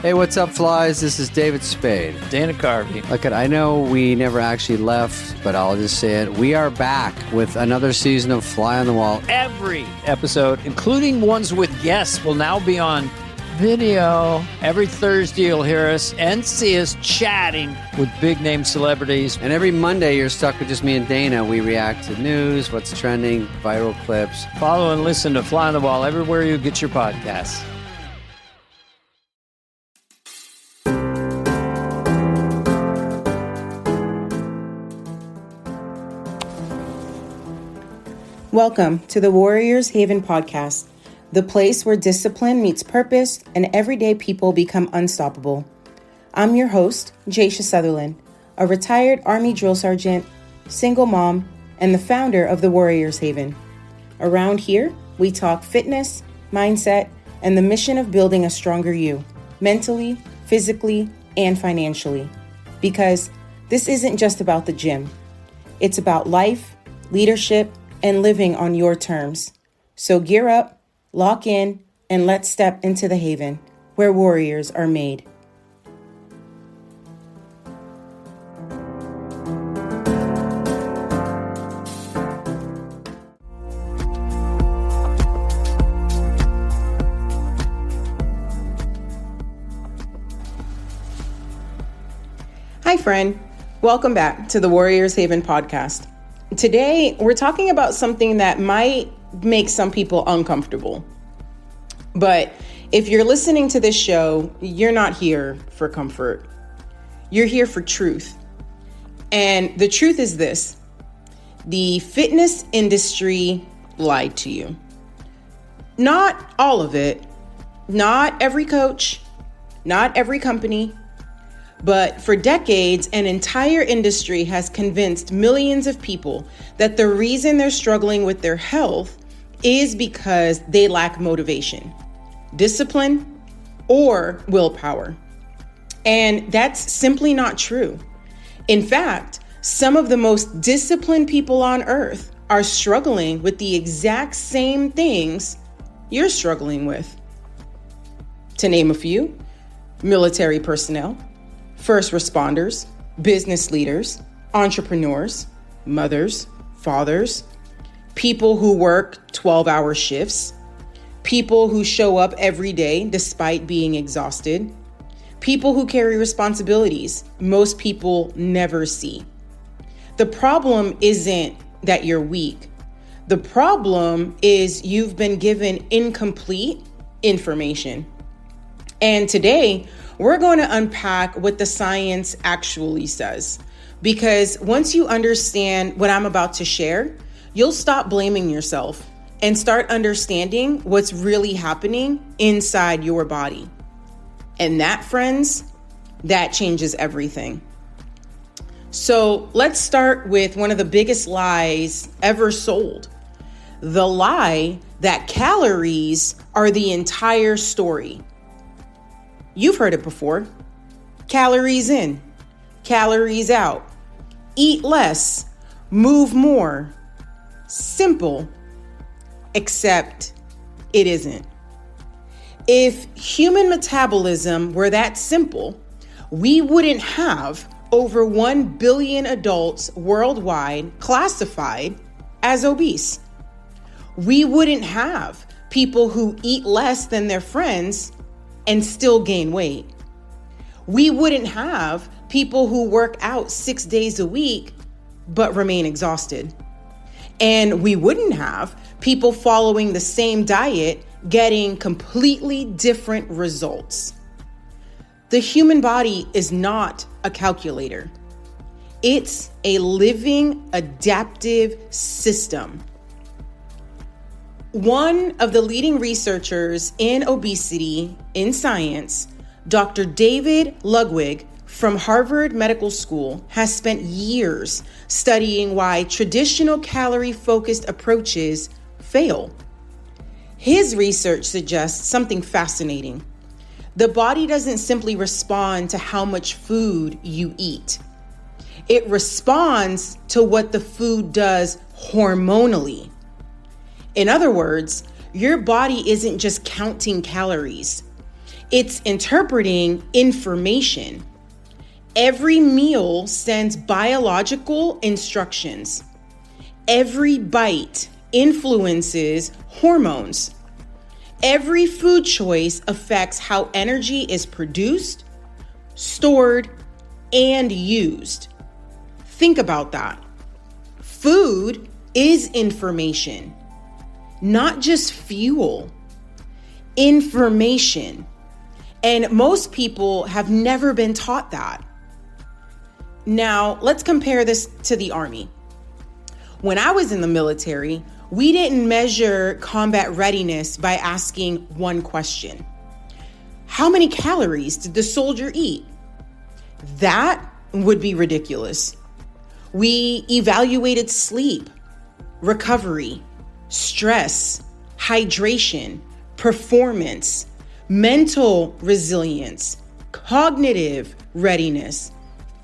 Hey, what's up, flies? This is David Spade. Dana Carvey. Look, I know we never actually left, but I'll just say it. We are back with another season of Fly on the Wall. Every episode, including ones with guests, will now be on video. Every Thursday, you'll hear us and see us chatting with big-name celebrities. And every Monday, you're stuck with just me and Dana. We react to news, what's trending, viral clips. Follow and listen to Fly on the Wall everywhere you get your podcasts. Welcome to the Warriors Haven podcast, the place where discipline meets purpose and everyday people become unstoppable. I'm your host, Jaisha Sutherland, a retired Army drill sergeant, single mom, and the founder of the Warriors Haven. Around here, we talk fitness, mindset, and the mission of building a stronger you, mentally, physically, and financially. Because this isn't just about the gym. It's about life, leadership, and living on your terms. So gear up, lock in, and let's step into the haven where warriors are made. Hi, friend. Welcome back to the Warriors Haven podcast. Today, we're talking about something that might make some people uncomfortable. But if you're listening to this show, you're not here for comfort. You're here for truth. And the truth is this: the fitness industry lied to you. Not all of it, not every coach, not every company. But for decades, an entire industry has convinced millions of people that the reason they're struggling with their health is because they lack motivation, discipline, or willpower. And that's simply not true. In fact, some of the most disciplined people on earth are struggling with the exact same things you're struggling with. To name a few: military personnel, first responders, business leaders, entrepreneurs, mothers, fathers, people who work 12-hour shifts, people who show up every day despite being exhausted, people who carry responsibilities most people never see. The problem isn't that you're weak. The problem is you've been given incomplete information. And today, we're going to unpack what the science actually says. Because once you understand what I'm about to share, you'll stop blaming yourself and start understanding what's really happening inside your body. And that, friends, that changes everything. So let's start with one of the biggest lies ever sold. The lie that calories are the entire story. You've heard it before. Calories in, calories out. Eat less, move more. Simple, except it isn't. If human metabolism were that simple, we wouldn't have over 1 billion adults worldwide classified as obese. We wouldn't have people who eat less than their friends and still gain weight. We wouldn't have people who work out 6 days a week but remain exhausted. And we wouldn't have people following the same diet getting completely different results. The human body is not a calculator. It's a living, adaptive system. One of the leading researchers in obesity in science, Dr. David Ludwig from Harvard Medical School, has spent years studying why traditional calorie-focused approaches fail. His research suggests something fascinating. The body doesn't simply respond to how much food you eat. It responds to what the food does hormonally. In other words, your body isn't just counting calories. It's interpreting information. Every meal sends biological instructions. Every bite influences hormones. Every food choice affects how energy is produced, stored, and used. Think about that. Food is information, not just fuel. Information. And most people have never been taught that. Now, let's compare this to the Army. When I was in the military, we didn't measure combat readiness by asking one question. How many calories did the soldier eat? That would be ridiculous. We evaluated sleep, recovery, stress, hydration, performance, mental resilience, cognitive readiness,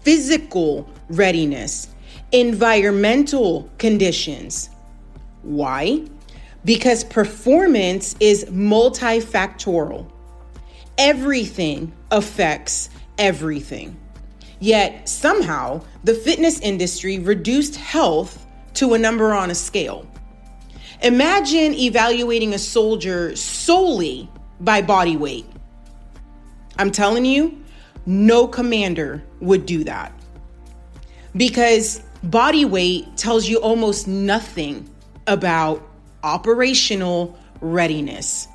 physical readiness, environmental conditions. Why? Because performance is multifactorial. Everything affects everything. Yet somehow the fitness industry reduced health to a number on a scale. Imagine evaluating a soldier solely by body weight. I'm telling you, no commander would do that, because body weight tells you almost nothing about operational readiness.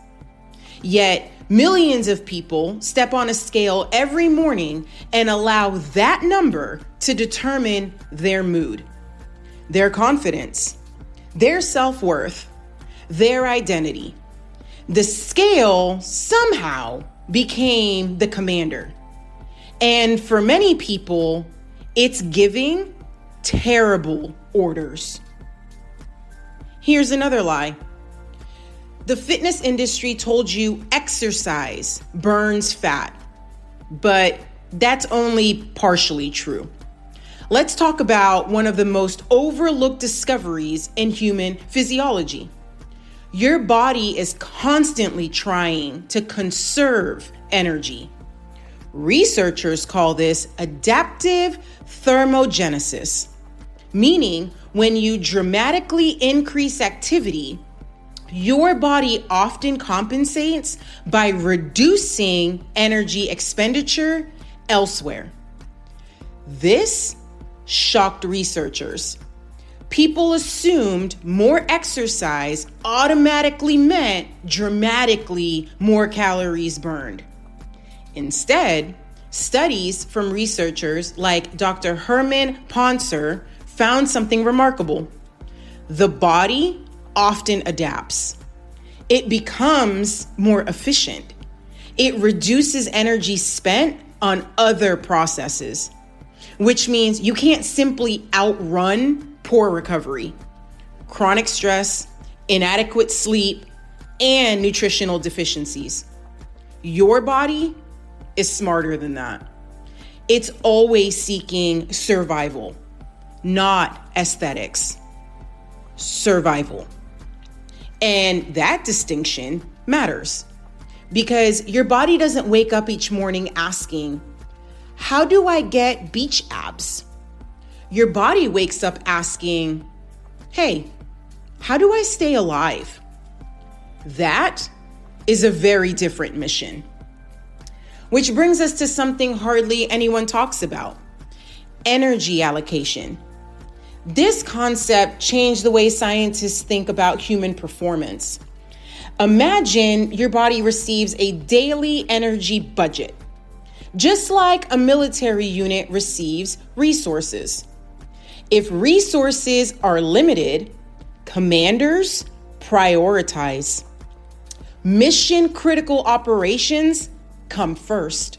Yet millions of people step on a scale every morning and allow that number to determine their mood, their confidence, their self-worth, their identity. The scale somehow became the commander. And for many people, it's giving terrible orders. Here's another lie. The fitness industry told you exercise burns fat, but that's only partially true. Let's talk about one of the most overlooked discoveries in human physiology. Your body is constantly trying to conserve energy. Researchers call this adaptive thermogenesis, meaning when you dramatically increase activity, your body often compensates by reducing energy expenditure elsewhere. This shocked researchers. People assumed more exercise automatically meant dramatically more calories burned. Instead, studies from researchers like Dr. Herman Poncer found something remarkable. The body often adapts. It becomes more efficient. It reduces energy spent on other processes, which means you can't simply outrun poor recovery, chronic stress, inadequate sleep, and nutritional deficiencies. Your body is smarter than that. It's always seeking survival, not aesthetics. Survival. And that distinction matters because your body doesn't wake up each morning asking, how do I get beach abs? Your body wakes up asking, hey, how do I stay alive? That is a very different mission. Which brings us to something hardly anyone talks about: energy allocation. This concept changed the way scientists think about human performance. Imagine your body receives a daily energy budget, just like a military unit receives resources. If resources are limited, commanders prioritize. Mission critical operations come first.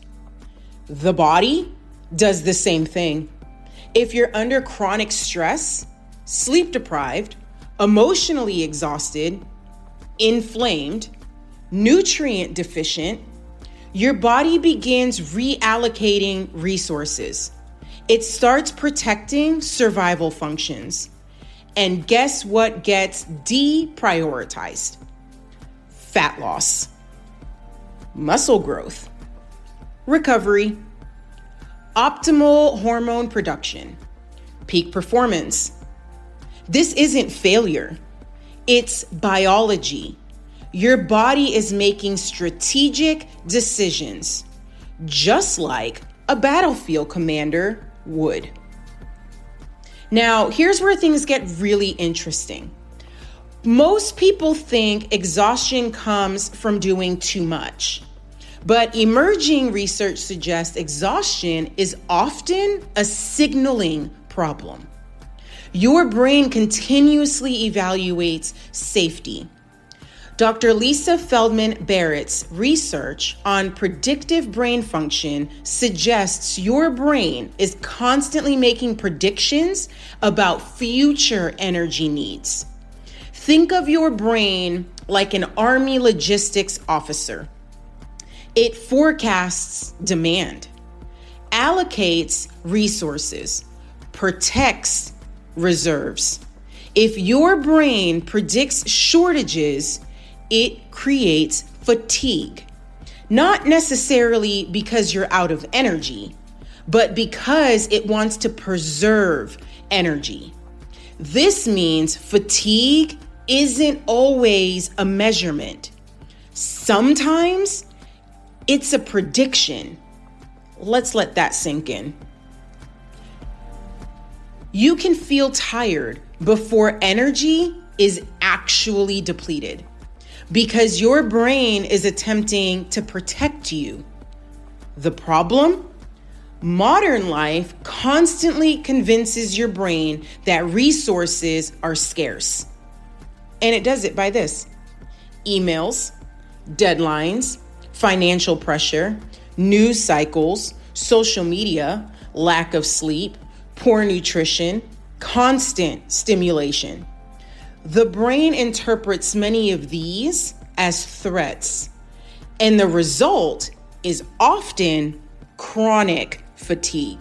The body does the same thing. If you're under chronic stress, sleep deprived, emotionally exhausted, inflamed, nutrient deficient, your body begins reallocating resources. It starts protecting survival functions. And guess what gets deprioritized? Fat loss. muscle growth, recovery, optimal hormone production, peak performance. This isn't failure. It's biology. Your body is making strategic decisions, just like a battlefield commander would. Now, here's where things get really interesting. Most people think exhaustion comes from doing too much, but emerging research suggests exhaustion is often a signaling problem. Your brain continuously evaluates safety. Dr. Lisa Feldman Barrett's research on predictive brain function suggests your brain is constantly making predictions about future energy needs. Think of your brain like an Army logistics officer. It forecasts demand, allocates resources, protects reserves. If your brain predicts shortages, it creates fatigue, not necessarily because you're out of energy, but because it wants to preserve energy. This means fatigue isn't always a measurement. Sometimes it's a prediction. Let's let that sink in. You can feel tired before energy is actually depleted because your brain is attempting to protect you. The problem? Modern life constantly convinces your brain that resources are scarce. And it does it by this: emails, deadlines, financial pressure, news cycles, social media, lack of sleep, poor nutrition, constant stimulation. The brain interprets many of these as threats, and the result is often chronic fatigue.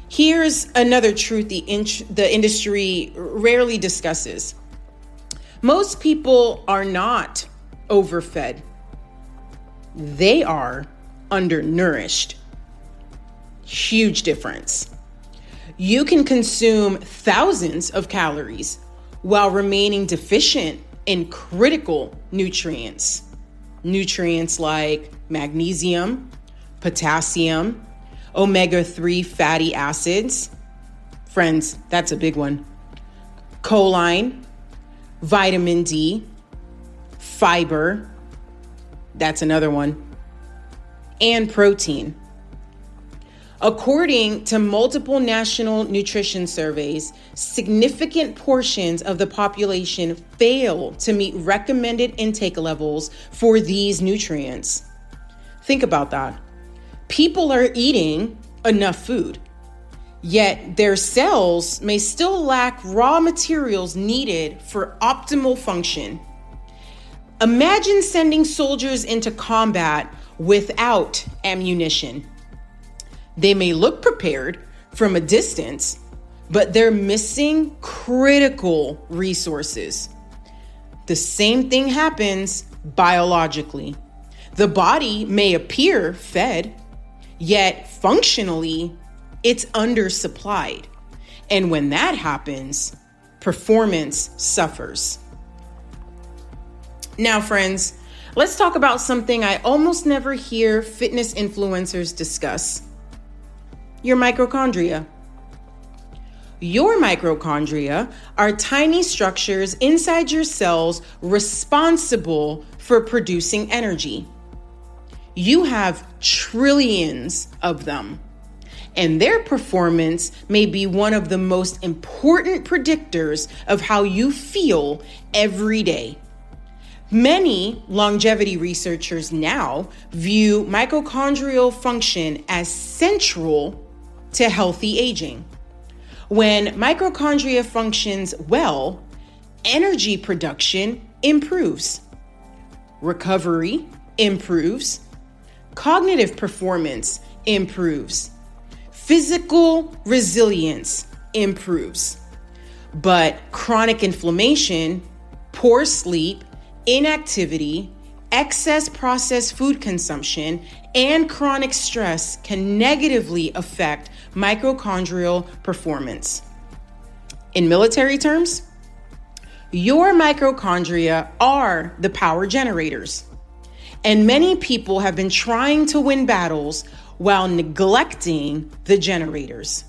Here's another truth the industry rarely discusses. Most people are not overfed. They are undernourished. Huge difference. You can consume thousands of calories while remaining deficient in critical nutrients. Nutrients like magnesium, potassium, omega-3 fatty acids. Friends, that's a big one. Choline, vitamin D, fiber, that's another one, and protein. According to multiple national nutrition surveys, significant portions of the population fail to meet recommended intake levels for these nutrients. Think about that. People are eating enough food, yet their cells may still lack raw materials needed for optimal function. Imagine sending soldiers into combat without ammunition. They may look prepared from a distance, but they're missing critical resources. The same thing happens biologically. The body may appear fed, yet functionally, it's undersupplied. And when that happens, performance suffers. Now, friends, let's talk about something I almost never hear fitness influencers discuss: your mitochondria. Your mitochondria are tiny structures inside your cells responsible for producing energy. You have trillions of them, and their performance may be one of the most important predictors of how you feel every day. Many longevity researchers now view mitochondrial function as central to healthy aging. When mitochondria functions well, energy production improves, recovery improves, cognitive performance improves, physical resilience improves. But chronic inflammation, poor sleep, inactivity, excess processed food consumption and chronic stress can negatively affect mitochondrial performance. In military terms, your mitochondria are the power generators. And many people have been trying to win battles while neglecting the generators.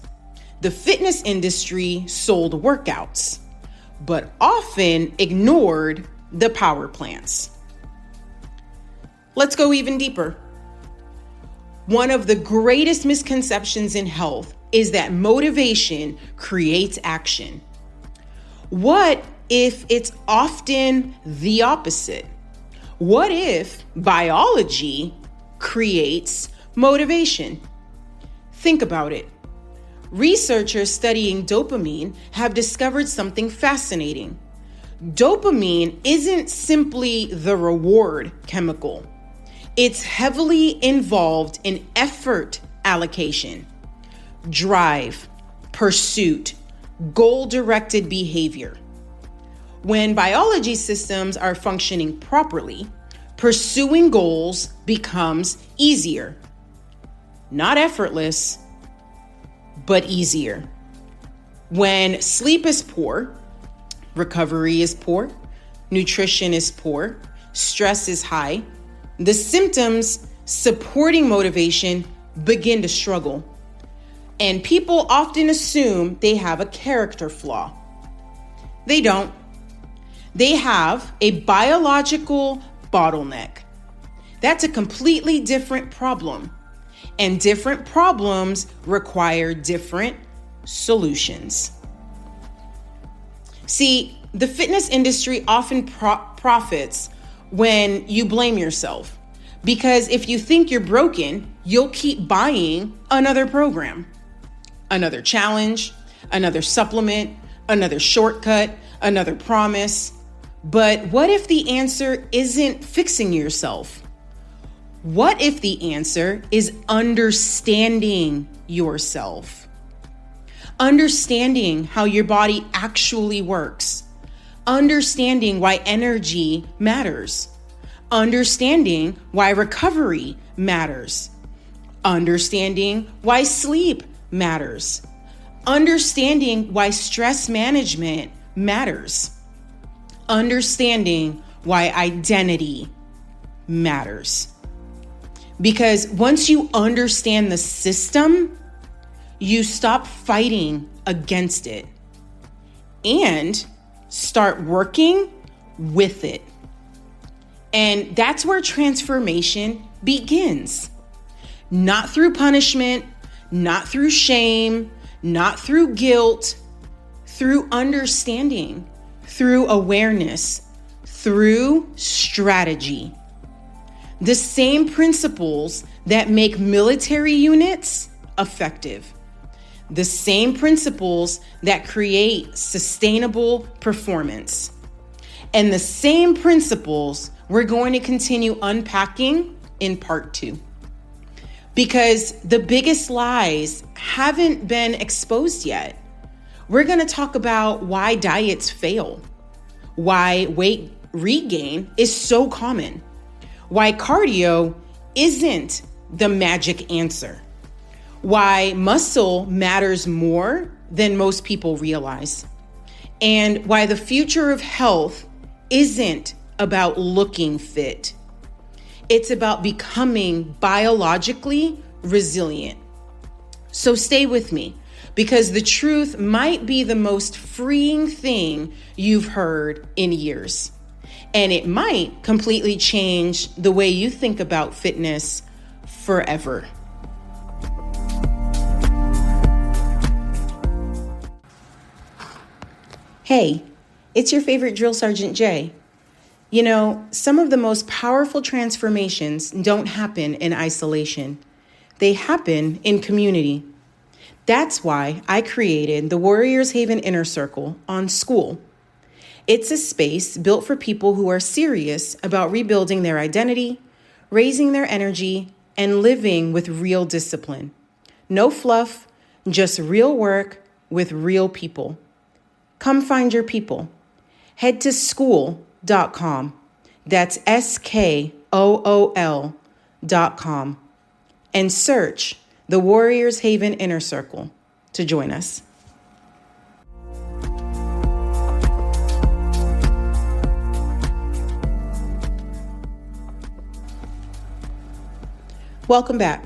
The fitness industry sold workouts, but often ignored the power plants. Let's go even deeper. One of the greatest misconceptions in health is that motivation creates action. What if it's often the opposite? What if biology creates motivation? Think about it. Researchers studying dopamine have discovered something fascinating. Dopamine isn't simply the reward chemical. It's heavily involved in effort allocation, drive, pursuit, goal-directed behavior. When biology systems are functioning properly, pursuing goals becomes easier. Not effortless, but easier. When sleep is poor, recovery is poor, nutrition is poor, stress is high, the symptoms supporting motivation begin to struggle. And people often assume they have a character flaw. They don't. They have a biological bottleneck. That's a completely different problem. And different problems require different solutions. See, the fitness industry often profits when you blame yourself. Because if you think you're broken, you'll keep buying another program, another challenge, another supplement, another shortcut, another promise. But what if the answer isn't fixing yourself? What if the answer is understanding yourself? Understanding how your body actually works. Understanding why energy matters. Understanding why recovery matters. Understanding why sleep matters. Understanding why stress management matters. Understanding why identity matters. Because once you understand the system, you stop fighting against it and start working with it. And that's where transformation begins. Not through punishment, not through shame, not through guilt, through understanding, through awareness, through strategy. The same principles that make military units effective. The same principles that create sustainable performance. And the same principles we're going to continue unpacking in part 2. Because the biggest lies haven't been exposed yet. We're going to talk about why diets fail, why weight regain is so common, why cardio isn't the magic answer, why muscle matters more than most people realize, and why the future of health isn't about looking fit. It's about becoming biologically resilient. So stay with me, because the truth might be the most freeing thing you've heard in years. And it might completely change the way you think about fitness forever. Hey, it's your favorite Drill Sergeant Jay. You know, some of the most powerful transformations don't happen in isolation. They happen in community. That's why I created the Warriors Haven Inner Circle on School. It's a space built for people who are serious about rebuilding their identity, raising their energy, and living with real discipline. No fluff, just real work with real people. Come find your people. Head to school.com. That's SKOOL.com. And search the Warriors Haven Inner Circle to join us. Welcome back.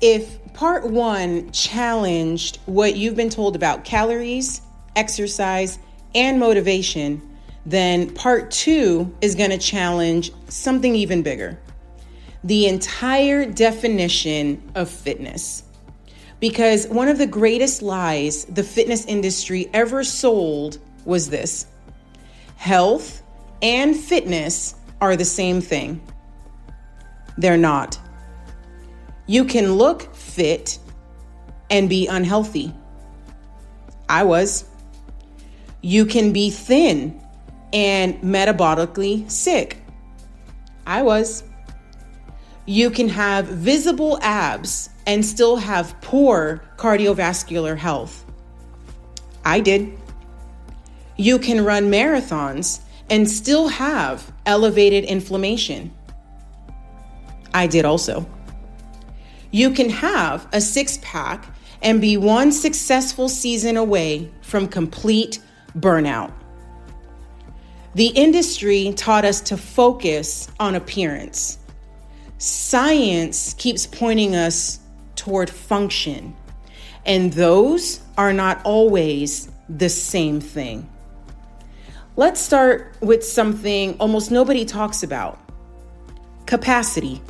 If part 1 challenged what you've been told about calories, exercise, and motivation, then part 2 is going to challenge something even bigger: the entire definition of fitness. Because one of the greatest lies the fitness industry ever sold was this: health and fitness are the same thing. They're not. You can look fit and be unhealthy. I was. You can be thin and metabolically sick. I was. You can have visible abs and still have poor cardiovascular health. I did. You can run marathons and still have elevated inflammation. I did also. You can have a 6-pack and be one successful season away from complete burnout. The industry taught us to focus on appearance. Science keeps pointing us toward function, and those are not always the same thing. Let's start with something almost nobody talks about: capacity.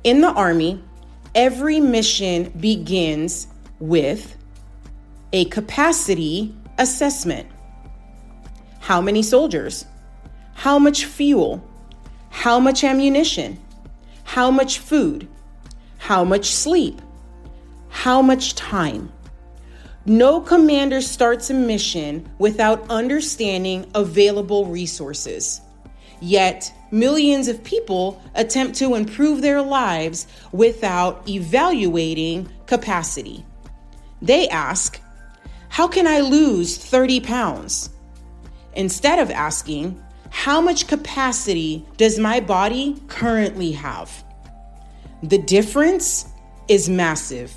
In the Army, every mission begins with a capacity assessment. How many soldiers? How much fuel? How much ammunition? How much food? How much sleep? How much time? No commander starts a mission without understanding available resources. Yet, millions of people attempt to improve their lives without evaluating capacity. They ask, how can I lose 30 pounds? Instead of asking, how much capacity does my body currently have? The difference is massive,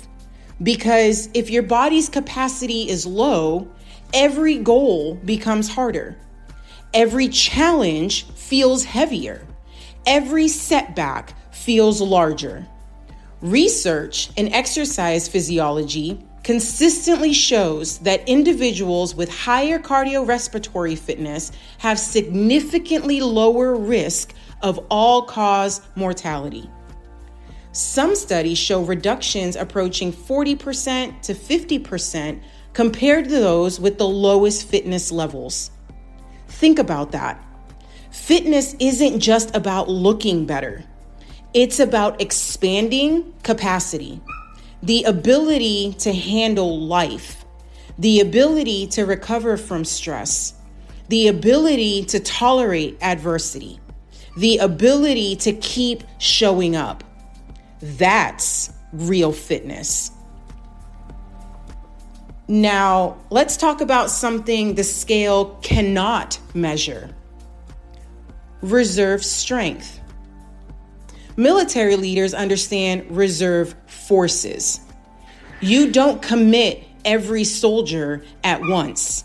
because if your body's capacity is low, every goal becomes harder. Every challenge feels heavier. Every setback feels larger. Research in exercise physiology consistently shows that individuals with higher cardiorespiratory fitness have significantly lower risk of all-cause mortality. Some studies show reductions approaching 40% to 50% compared to those with the lowest fitness levels. Think about that. Fitness isn't just about looking better. It's about expanding capacity, the ability to handle life, the ability to recover from stress, the ability to tolerate adversity, the ability to keep showing up. That's real fitness. Now, let's talk about something the scale cannot measure: reserve strength. Military leaders understand reserve forces. You don't commit every soldier at once.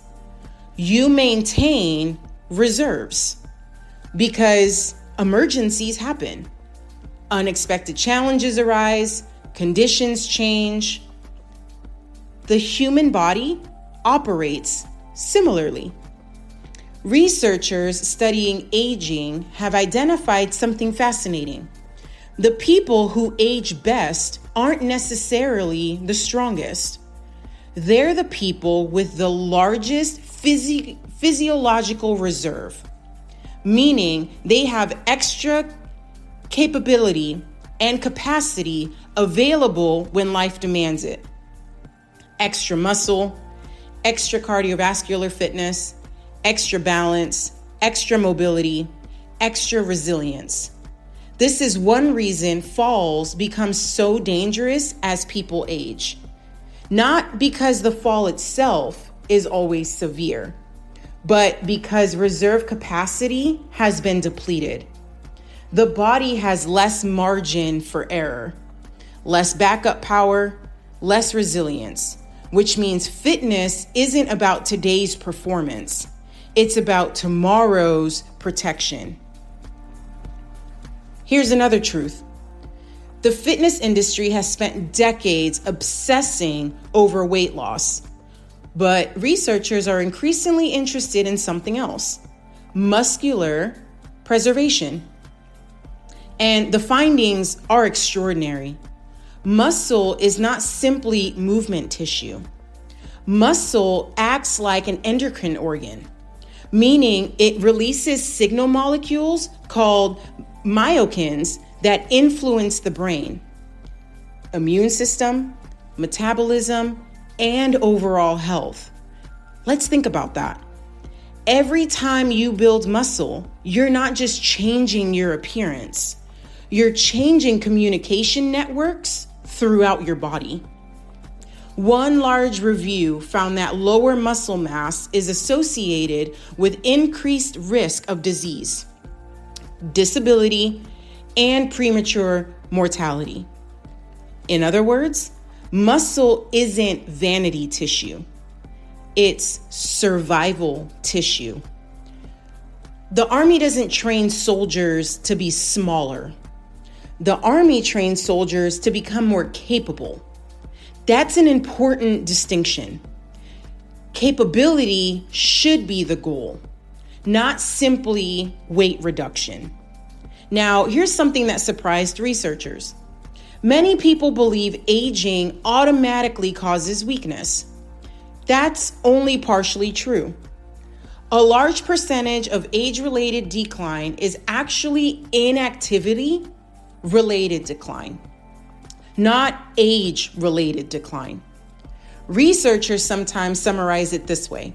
You maintain reserves because emergencies happen. Unexpected challenges arise, conditions change. The human body operates similarly. Researchers studying aging have identified something fascinating. The people who age best aren't necessarily the strongest. They're the people with the largest physiological reserve, meaning they have extra capability and capacity available when life demands it. Extra muscle, extra cardiovascular fitness, extra balance, extra mobility, extra resilience. This is one reason falls become so dangerous as people age. Not because the fall itself is always severe, but because reserve capacity has been depleted. The body has less margin for error, less backup power, less resilience, which means fitness isn't about today's performance. It's about tomorrow's protection. Here's another truth. The fitness industry has spent decades obsessing over weight loss, but researchers are increasingly interested in something else: muscular preservation. And the findings are extraordinary. Muscle is not simply movement tissue. Muscle acts like an endocrine organ, meaning it releases signal molecules called myokines that influence the brain, immune system, metabolism, and overall health. Let's think about that. Every time you build muscle, you're not just changing your appearance, you're changing communication networks throughout your body. One large review found that lower muscle mass is associated with increased risk of disease, disability, and premature mortality. In other words, muscle isn't vanity tissue. It's survival tissue. The Army doesn't train soldiers to be smaller. The Army trains soldiers to become more capable. That's an important distinction. Capability should be the goal, not simply weight reduction. Now, here's something that surprised researchers. Many people believe aging automatically causes weakness. That's only partially true. A large percentage of age-related decline is actually inactivity-related decline, not age-related decline. Researchers sometimes summarize it this way: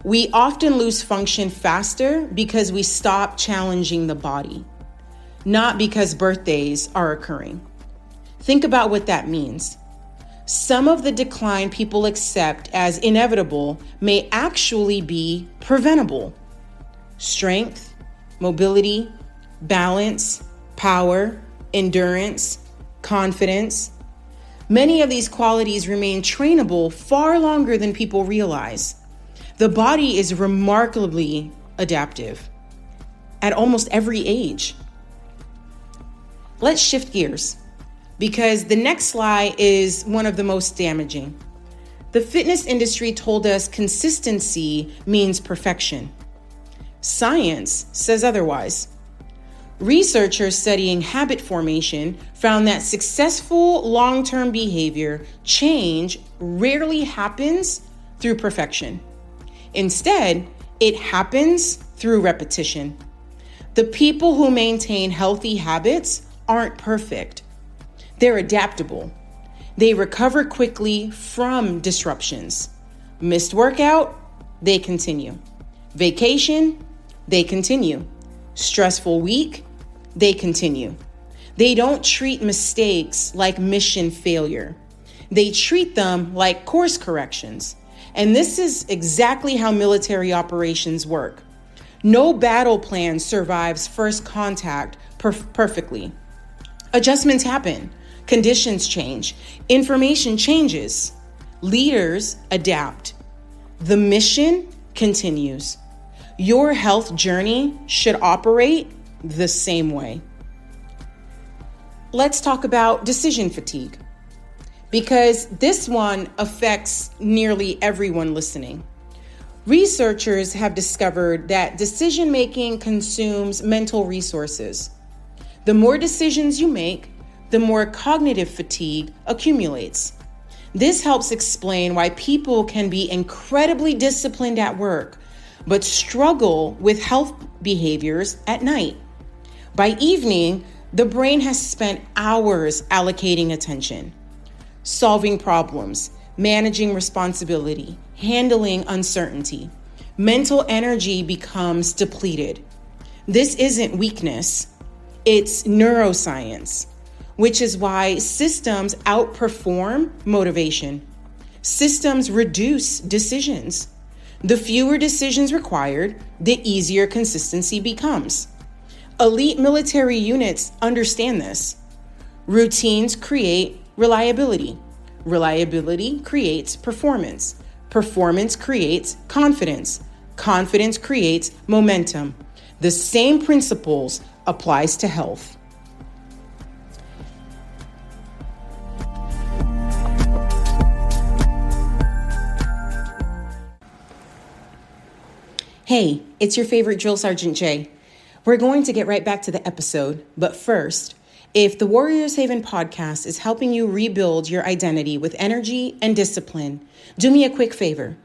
we often lose function faster because we stop challenging the body, not because birthdays are occurring. Think about what that means. Some of the decline people accept as inevitable may actually be preventable. Strength, mobility, balance, power, endurance, confidence. Many of these qualities remain trainable far longer than people realize. The body is remarkably adaptive at almost every age. Let's shift gears, because the next slide is one of the most damaging. The fitness industry told us consistency means perfection. Science says otherwise. Researchers studying habit formation found that successful long-term behavior change rarely happens through perfection. Instead, it happens through repetition. The people who maintain healthy habits aren't perfect. They're adaptable. They recover quickly from disruptions. Missed workout, they continue. Vacation, they continue. Stressful week, they continue. They don't treat mistakes like mission failure. They treat them like course corrections. And this is exactly how military operations work. No battle plan survives first contact perfectly. Adjustments happen. Conditions change. Information changes. Leaders adapt. The mission continues. Your health journey should operate the same way. Let's talk about decision fatigue, because this one affects nearly everyone listening. Researchers have discovered that decision-making consumes mental resources. The more decisions you make, the more cognitive fatigue accumulates. This helps explain why people can be incredibly disciplined at work, but struggle with health behaviors at night. By evening, the brain has spent hours allocating attention, solving problems, managing responsibility, handling uncertainty. Mental energy becomes depleted. This isn't weakness, it's neuroscience, which is why systems outperform motivation. Systems reduce decisions. The fewer decisions required, the easier consistency becomes. Elite military units understand this. Routines create reliability. Reliability creates performance. Performance creates confidence. Confidence creates momentum. The same principles applies to health. Hey, it's your favorite Drill Sergeant Jay. We're going to get right back to the episode, but first, if the Warriors Haven podcast is helping you rebuild your identity with energy and discipline, do me a quick favor.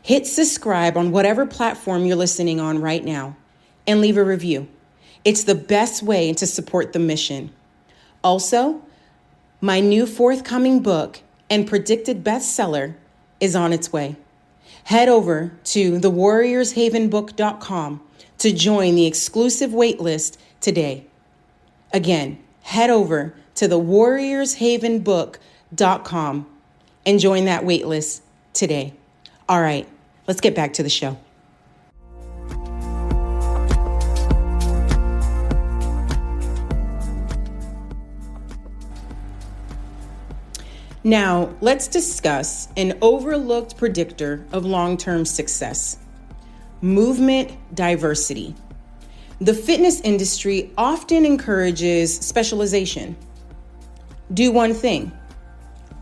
Hit subscribe on whatever platform you're listening on right now and leave a review. It's the best way to support the mission. Also, my new forthcoming book and predicted bestseller is on its way. Head over to thewarriorshavenbook.com to join the exclusive waitlist today. Again, head over to thewarriorshavenbook.com and join that waitlist today. All right, let's get back to the show. Now, let's discuss an overlooked predictor of long-term success: movement diversity. The fitness industry often encourages specialization. Do one thing,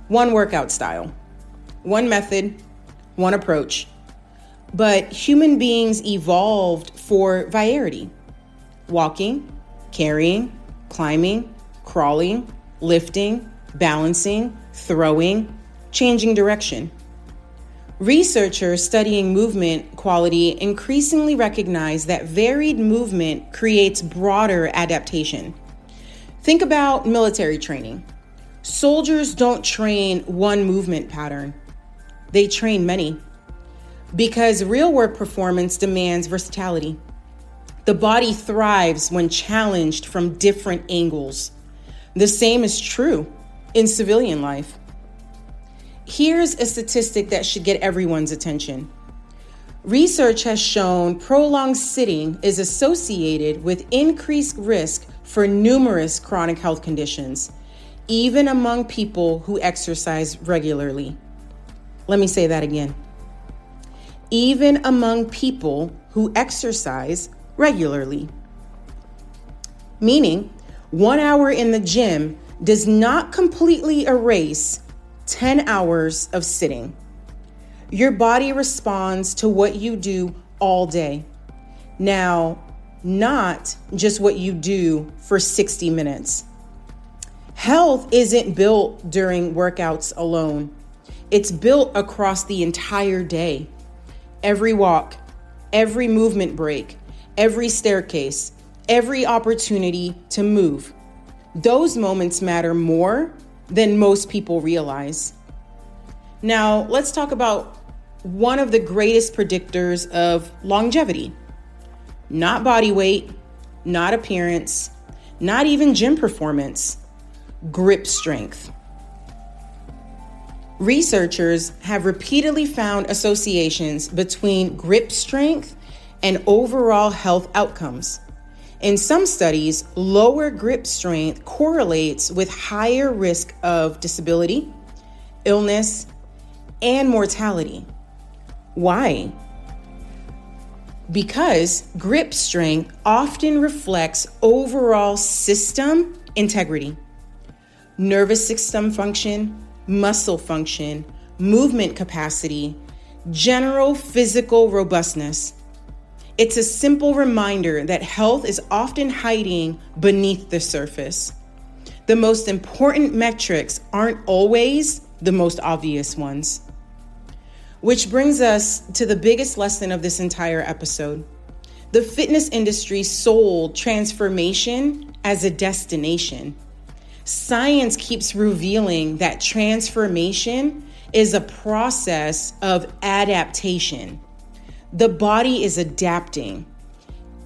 one workout style, one method, one approach. But human beings evolved for variety: walking, carrying, climbing, crawling, lifting, balancing, throwing, changing direction. Researchers studying movement quality increasingly recognize that varied movement creates broader adaptation. Think about military training. Soldiers don't train one movement pattern. They train many because real work performance demands versatility. The body thrives when challenged from different angles. The same is true in civilian life. Here's a statistic that should get everyone's attention. Research has shown prolonged sitting is associated with increased risk for numerous chronic health conditions, even among people who exercise regularly. Let me say that again. Even among people who exercise regularly. Meaning, 1 hour in the gym does not completely erase 10 hours of sitting. Your body responds to what you do all day. Now, not just what you do for 60 minutes. Health isn't built during workouts alone. It's built across the entire day. Every walk, every movement break, every staircase, every opportunity to move. Those moments matter more than most people realize. Now, let's talk about one of the greatest predictors of longevity. Not body weight, not appearance, not even gym performance, grip strength. Researchers have repeatedly found associations between grip strength and overall health outcomes. In some studies, lower grip strength correlates with higher risk of disability, illness, and mortality. Why? Because grip strength often reflects overall system integrity, nervous system function, muscle function, movement capacity, general physical robustness. It's a simple reminder that health is often hiding beneath the surface. The most important metrics aren't always the most obvious ones. Which brings us to the biggest lesson of this entire episode. The fitness industry sold transformation as a destination. Science keeps revealing that transformation is a process of adaptation. The body is adapting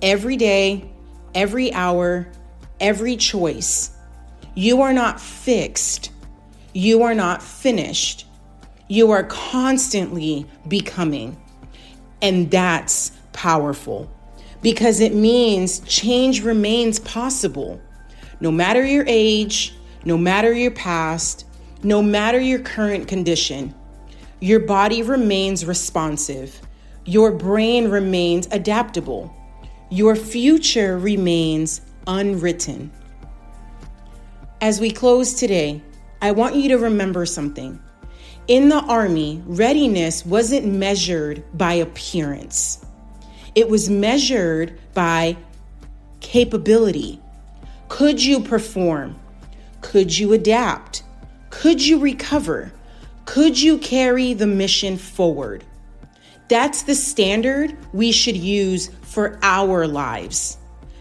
every day, every hour, every choice. You are not fixed. You are not finished. You are constantly becoming. And that's powerful because it means change remains possible. No matter your age, no matter your past, no matter your current condition, your body remains responsive. Your brain remains adaptable. Your future remains unwritten. As we close today, I want you to remember something. In the Army, readiness wasn't measured by appearance. It was measured by capability. Could you perform? Could you adapt? Could you recover? Could you carry the mission forward? That's the standard we should use for our lives.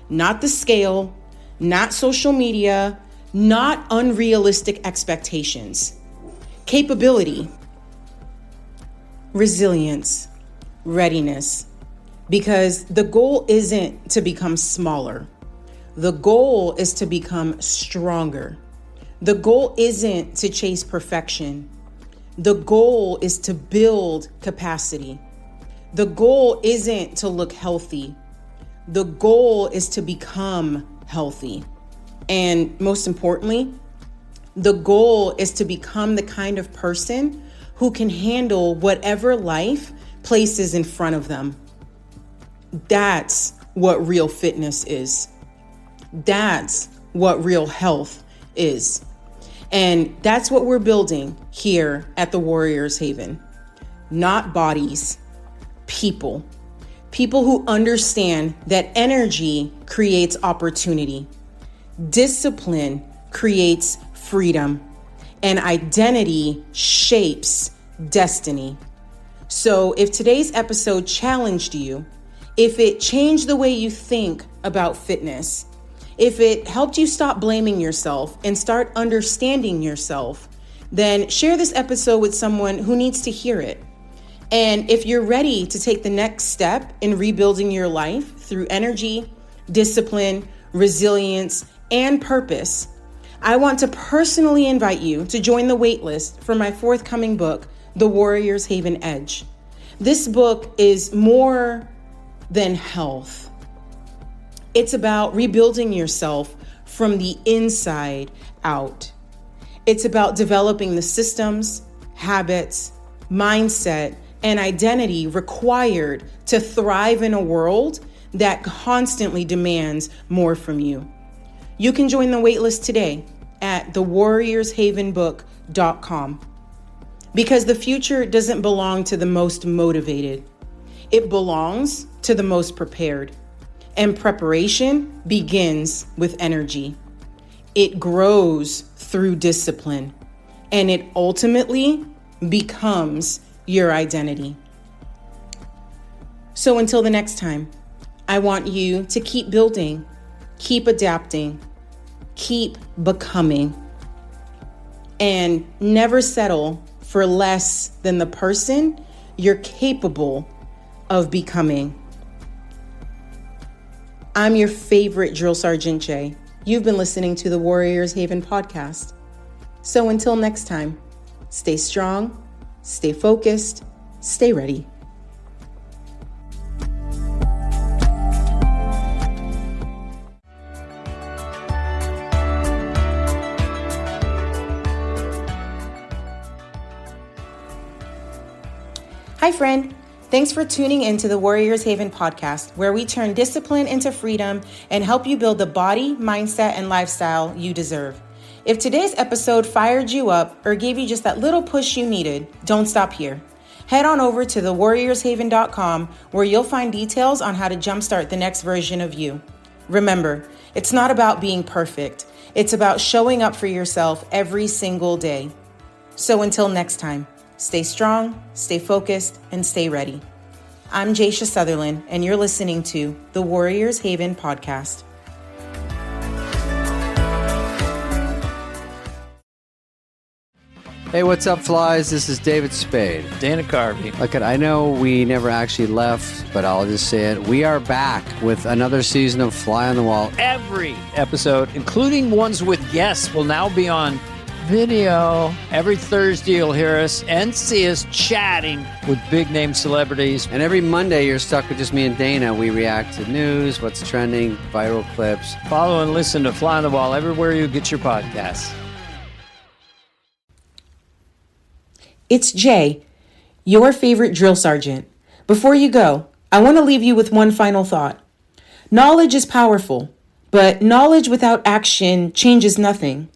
Not the scale, not social media, not unrealistic expectations. Capability, resilience, readiness. Because the goal isn't to become smaller. The goal is to become stronger. The goal isn't to chase perfection. The goal is to build capacity. The goal isn't to look healthy. The goal is to become healthy. And most importantly, the goal is to become the kind of person who can handle whatever life places in front of them. That's what real fitness is. That's what real health is. And that's what we're building here at the Warriors Haven. Not bodies, people. People who understand that energy creates opportunity. Discipline creates freedom. And identity shapes destiny. So if today's episode challenged you, if it changed the way you think about fitness, if it helped you stop blaming yourself and start understanding yourself, then share this episode with someone who needs to hear it. And if you're ready to take the next step in rebuilding your life through energy, discipline, resilience, and purpose, I want to personally invite you to join the waitlist for my forthcoming book, The Warriors Haven Edge. This book is more than health. It's about rebuilding yourself from the inside out. It's about developing the systems, habits, mindset, and identity required to thrive in a world that constantly demands more from you. You can join the waitlist today at thewarriorshavenbook.com because the future doesn't belong to the most motivated. It belongs to the most prepared. And preparation begins with energy. It grows through discipline. And it ultimately becomes your identity. So until the next time, I want you to keep building, keep adapting, keep becoming, and never settle for less than the person you're capable of becoming. I'm your favorite Drill Sergeant Jay. You've been listening to the Warriors Haven podcast. So until next time, stay strong, stay focused, stay ready. Hi, friend. Thanks for tuning into the Warriors Haven podcast, where we turn discipline into freedom and help you build the body, mindset, and lifestyle you deserve. If today's episode fired you up or gave you just that little push you needed, don't stop here. Head on over to thewarriorshaven.com, where you'll find details on how to jumpstart the next version of you. Remember, it's not about being perfect. It's about showing up for yourself every single day. So until next time, stay strong, stay focused, and stay ready. I'm Jaisha Sutherland, and you're listening to the Warriors Haven podcast. Hey, what's up, flies? This is David Spade. Dana Carvey. Look, I know we never actually left, but I'll just say it. We are back with another season of Fly on the Wall. Every episode, including ones with guests, will now be on video. Every Thursday, you'll hear us and see us chatting with big name celebrities. And every Monday, you're stuck with just me and Dana. We react to news, what's trending, viral clips. Follow and listen to Fly on the Wall everywhere you get your podcasts. It's Jay, your favorite drill sergeant. Before you go, I want to leave you with one final thought. Knowledge is powerful, but knowledge without action changes nothing.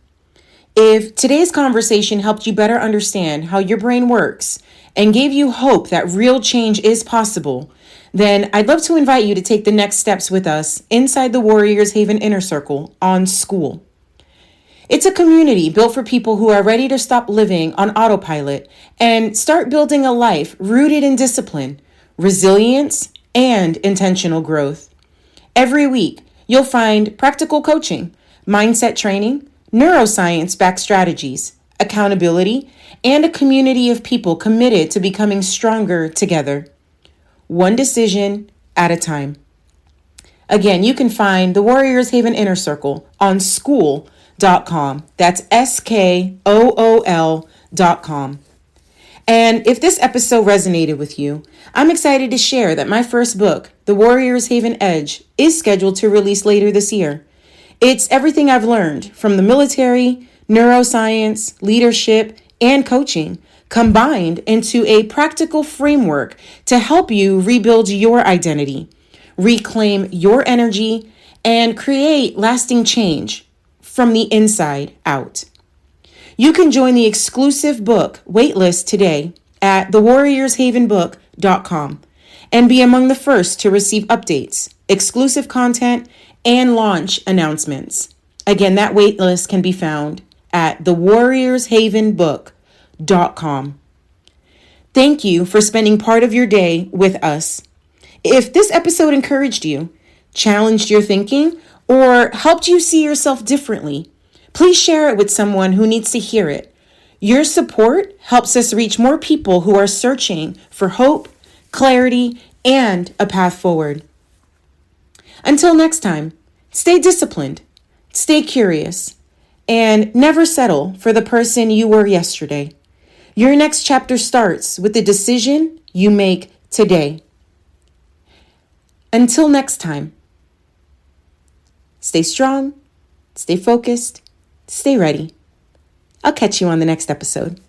If today's conversation helped you better understand how your brain works and gave you hope that real change is possible, then I'd love to invite you to take the next steps with us inside the Warriors Haven Inner Circle on School. It's a community built for people who are ready to stop living on autopilot and start building a life rooted in discipline, resilience, and intentional growth. Every week, you'll find practical coaching, mindset training, neuroscience-backed strategies, accountability, and a community of people committed to becoming stronger together, one decision at a time. Again, you can find the Warriors Haven Inner Circle on school.com. That's SKOOL.com. And if this episode resonated with you, I'm excited to share that my first book, The Warriors Haven Edge, is scheduled to release later this year. It's everything I've learned from the military, neuroscience, leadership, and coaching combined into a practical framework to help you rebuild your identity, reclaim your energy, and create lasting change from the inside out. You can join the exclusive book waitlist today at thewarriorshavenbook.com and be among the first to receive updates, exclusive content, and launch announcements. Again, that waitlist can be found at thewarriorshavenbook.com. Thank you for spending part of your day with us. If this episode encouraged you, challenged your thinking, or helped you see yourself differently, please share it with someone who needs to hear it. Your support helps us reach more people who are searching for hope, clarity, and a path forward. Until next time, stay disciplined, stay curious, and never settle for the person you were yesterday. Your next chapter starts with the decision you make today. Until next time, stay strong, stay focused, stay ready. I'll catch you on the next episode.